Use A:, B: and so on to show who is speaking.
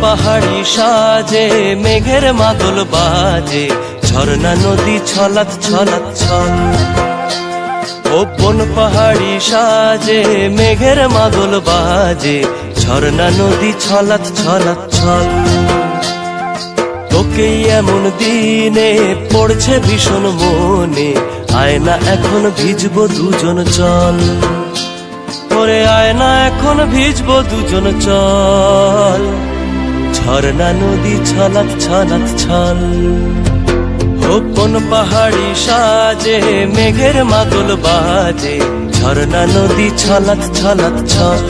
A: পাহাড়ি সাজে মেঘের মাদল বাজে, ঝর্ণা নদী ছলাৎ ছলাৎ ছল। কোন পাহাড়ি সাজে মেঘের মাদল বাজে, ঝর্ণা নদী ছলাৎ ছলাৎ ছল। তোকে এমন দিনে পড়ছে ভীষণ মনে, আয়না এখন ভিজবো দুজন চল। ওরে আয়না এখন ভিজবো দুজন চল, ঝর্ণা নদী ছলাৎ ছলাৎ ছল। কোন পাহাড়ি সাজে মেঘের মাদল বাজে, ঝর্ণা নদী ছলাৎ ছলাৎ ছল।